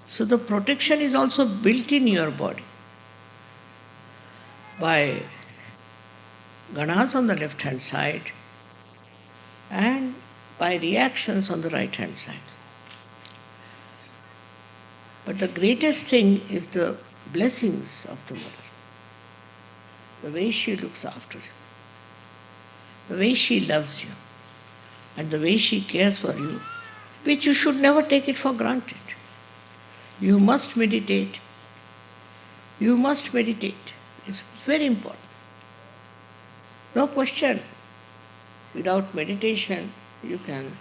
So the protection is also built in your body by ganas on the left hand side and by reactions on the right hand side. But the greatest thing is the blessings of the mother, the way she looks after you, the way she loves you, and the way she cares for you, which you should never take it for granted. You must meditate. You must meditate. It's very important. No question. Without meditation, you can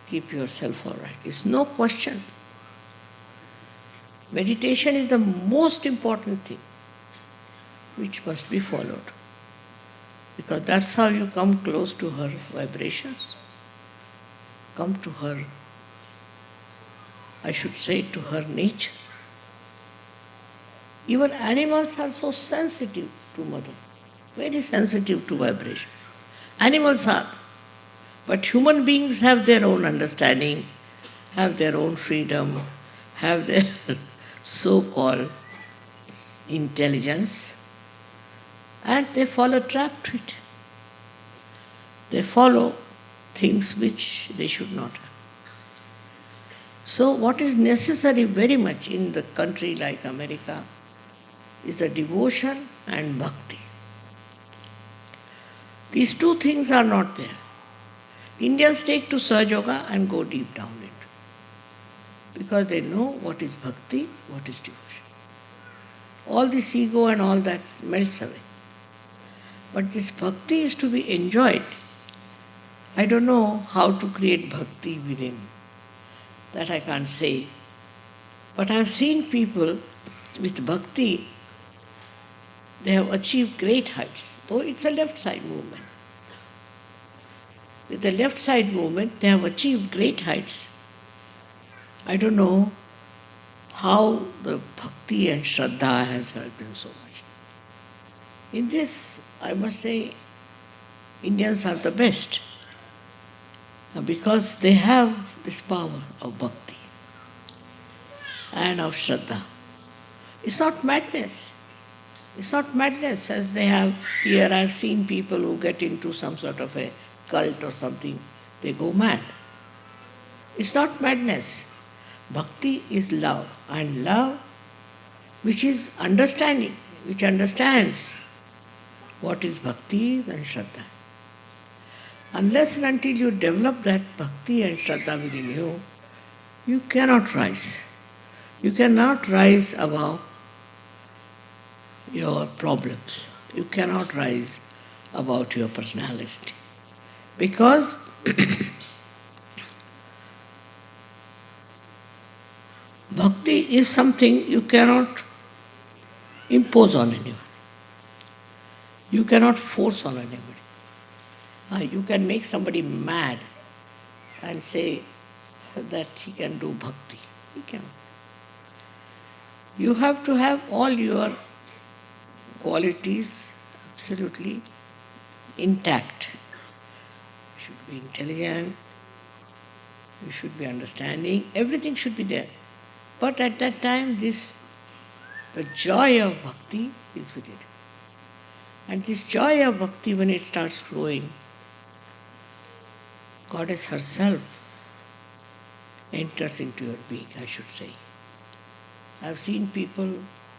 keep yourself all right. It's no question. Meditation is the most important thing which must be followed. Because that's how you come close to her vibrations, come to her, I should say, to her nature. Even animals are so sensitive to mother, very sensitive to vibration. Animals are. But human beings have their own understanding, have their own freedom, have their so-called intelligence, and they fall a trap to it. They follow things which they should not have. So what is necessary very much in the country like America is the devotion and bhakti. These two things are not there. Indians take to Sahaja Yoga and go deep down into it because they know what is bhakti, what is devotion. All this ego and all that melts away. But this bhakti is to be enjoyed. I don't know how to create bhakti within. That I can't say. But I have seen people with bhakti, they have achieved great heights, though it's a left side movement. With the left side movement, they have achieved great heights. I don't know how the bhakti and Shraddha has helped them so much. In this, I must say, Indians are the best because they have this power of bhakti and of Shraddha. It's not madness. It's not madness as they have here. I've seen people who get into some sort of a cult or something, they go mad. It's not madness. Bhakti is love, and love which is understanding, which understands what is bhakti is and Shraddha. Unless and until you develop that bhakti and Shraddha within you, you cannot rise. You cannot rise above your problems. You cannot rise above your personality. Because bhakti is something you cannot impose on anyone. You cannot force on anybody. You can make somebody mad and say that he can do bhakti. He cannot. You have to have all your qualities absolutely intact. You should be intelligent, you should be understanding, everything should be there. But at that time, the joy of bhakti is within it. And this joy of bhakti, when it starts flowing, Goddess herself enters into your being, I should say. I have seen people,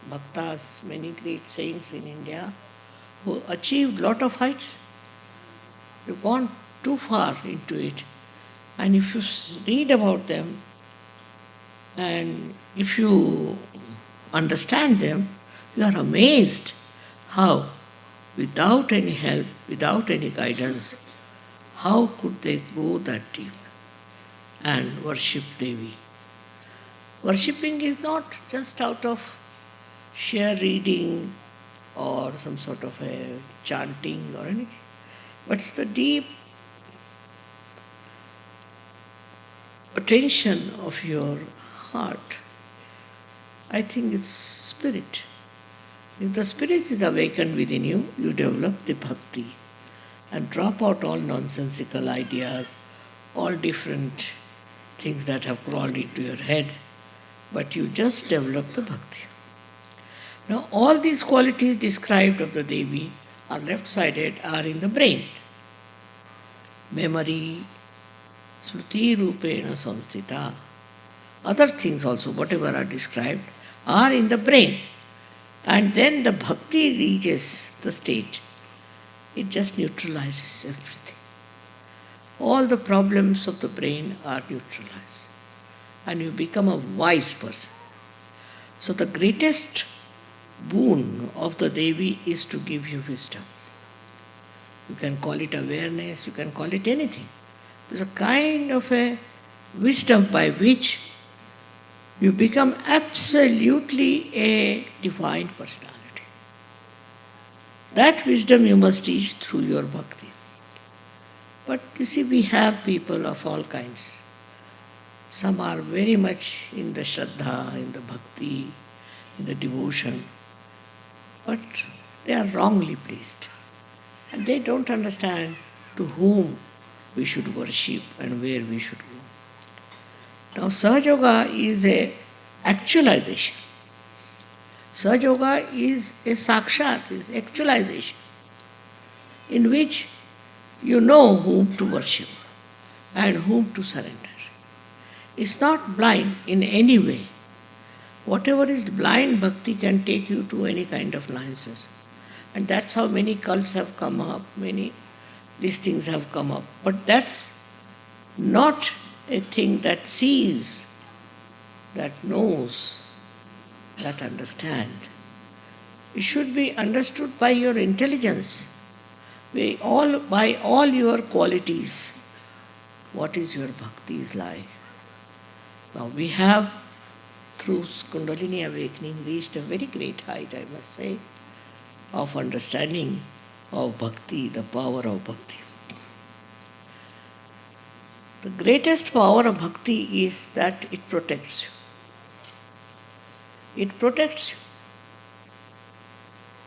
bhaktas, many great saints in India, who achieved lot of heights. They've gone too far into it. And if you read about them, and if you understand them, you are amazed how, without any help, without any guidance, how could they go that deep and worship Devi? Worshipping is not just out of sheer reading or some sort of a chanting or anything, but it's the deep attention of your heart. I think it's spirit. If the spirit is awakened within you, you develop the bhakti and drop out all nonsensical ideas, all different things that have crawled into your head, but you just develop the bhakti. Now, all these qualities described of the Devi are left-sided, are in the brain. Memory, Sruti Rupena Samstita, other things also, whatever are described, are in the brain. And then the bhakti reaches the state. It just neutralizes everything. All the problems of the brain are neutralized. And you become a wise person. So the greatest boon of the Devi is to give you wisdom. You can call it awareness, you can call it anything. It's a kind of a wisdom by which you become absolutely a divine personality. That wisdom you must teach through your bhakti. But you see, we have people of all kinds. Some are very much in the Shraddha, in the Bhakti, in the devotion, but they are wrongly placed. And they don't understand to whom we should worship and where we should go. Now, Sahaja Yoga is a actualization. Sahaja Yoga is a sakshat, is actualization, in which you know whom to worship and whom to surrender. It's not blind in any way. Whatever is blind bhakti can take you to any kind of nonsense. And that's how many cults have come up, many these things have come up. But that's not a thing that sees, that knows, that understands. It should be understood by your intelligence, by all your qualities. What is your bhakti is like? Now we have, through Kundalini awakening, reached a very great height, I must say, of understanding of bhakti, the power of bhakti. The greatest power of bhakti is that it protects you. It protects you.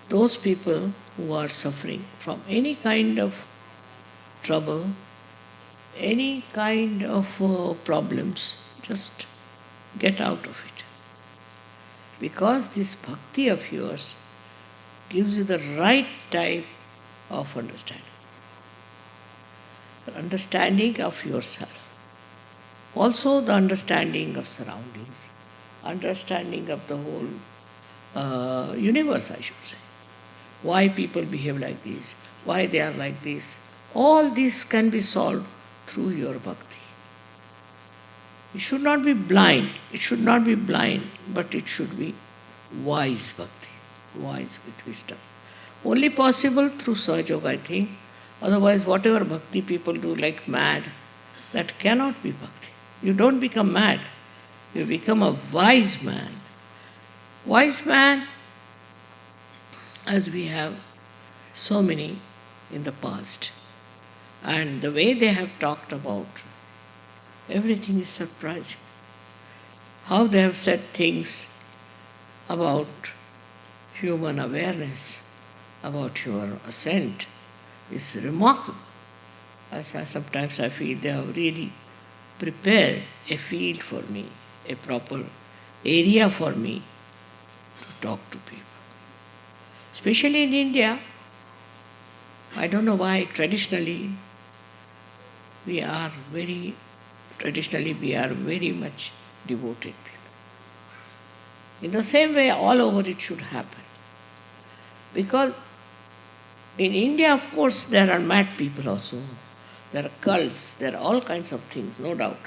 Those people who are suffering from any kind of trouble, any kind of problems, just get out of it. Because this bhakti of yours gives you the right type of understanding. The understanding of yourself. Also the understanding of surroundings. Understanding of the whole universe, I should say. Why people behave like this, why they are like this. All this can be solved through your bhakti. It should not be blind. It should not be blind, but it should be wise bhakti, wise with wisdom. Only possible through Sahaja Yoga, I think. Otherwise, whatever bhakti people do like mad, that cannot be bhakti. You don't become mad. You become a wise man. Wise man, as we have so many in the past. And the way they have talked about everything is surprising. How they have said things about human awareness, about human ascent is remarkable. Sometimes I feel they have really prepared a field for me, a proper area for me to talk to people. Especially in India, I don't know why traditionally we are very much devoted people. In the same way, all over it should happen. Because in India, of course, there are mad people also. There are cults, there are all kinds of things, no doubt.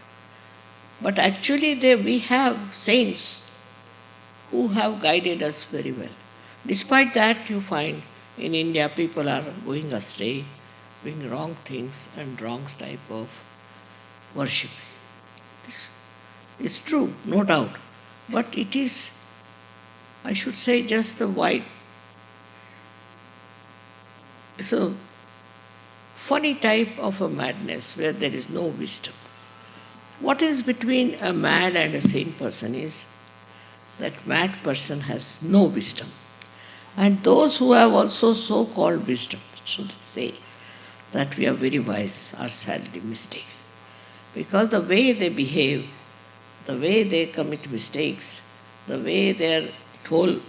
But actually we have saints who have guided us very well. Despite that, you find in India people are going astray, doing wrong things and wrong type of worship. This is true, no doubt. But it is, I should say, just the white. It's a funny type of a madness where there is no wisdom. What is between a mad and a sane person is that mad person has no wisdom. And those who have also so-called wisdom, so they say that we are very wise, are sadly mistaken. Because the way they behave, the way they commit mistakes, the way their whole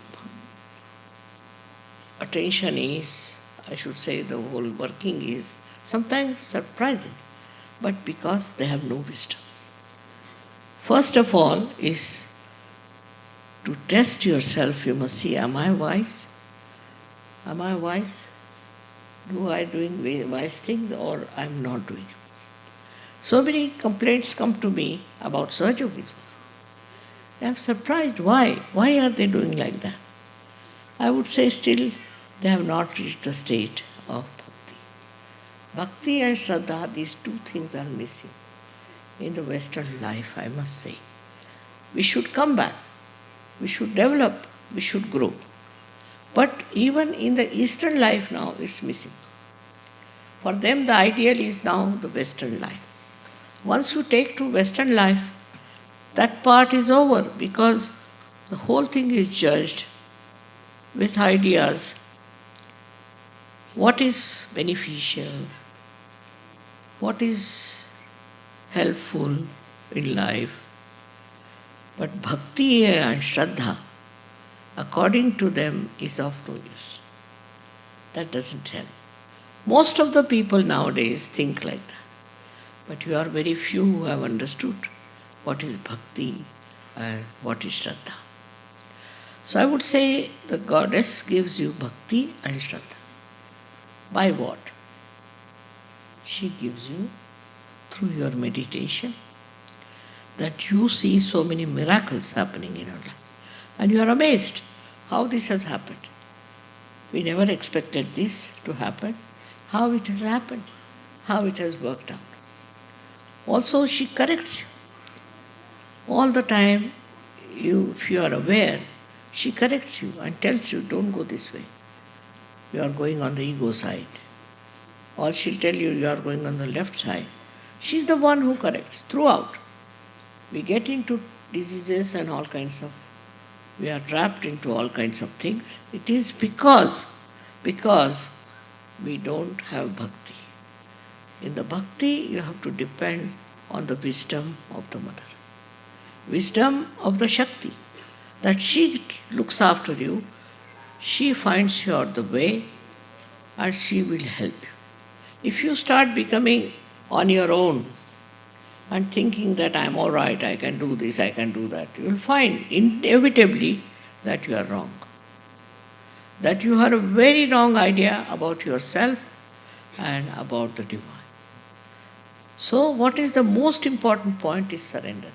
attention is, I should say, the whole working is sometimes surprising, but because they have no wisdom. First of all is to test yourself, you must see, am I wise? Am I wise? Do I doing wise things or I'm not doing? So many complaints come to me about search officers. I'm surprised. Why? Why are they doing like that? I would say still they have not reached the state of bhakti. Bhakti and Shraddha, these two things are missing in the Western life, I must say. We should come back. We should develop. We should grow. But even in the Eastern life now, it's missing. For them, the ideal is now the Western life. Once you take to Western life, that part is over because the whole thing is judged with ideas. What is beneficial? What is helpful in life? But bhakti and Shraddha, according to them, is of no use. That doesn't help. Most of the people nowadays think like that. But you are very few who have understood what is bhakti and what is Shraddha. So I would say the goddess gives you bhakti and Shraddha. By what? She gives you through your meditation, that you see so many miracles happening in your life. And you are amazed how this has happened. We never expected this to happen. How it has happened, how it has worked out. Also, she corrects you. All the time, if you are aware, she corrects you and tells you, don't go this way. You are going on the ego side. Or she'll tell you, you are going on the left side. She's the one who corrects throughout. We get into diseases and all kinds of, we are trapped into all kinds of things. It is because we don't have bhakti. In the bhakti, you have to depend on the wisdom of the mother. Wisdom of the Shakti. That she looks after you, she finds you out the way, and she will help you. If you start becoming on your own and thinking that I'm all right, I can do this, I can do that, you will find inevitably that you are wrong. That you have a very wrong idea about yourself and about the divine. So what is the most important point is surrendering.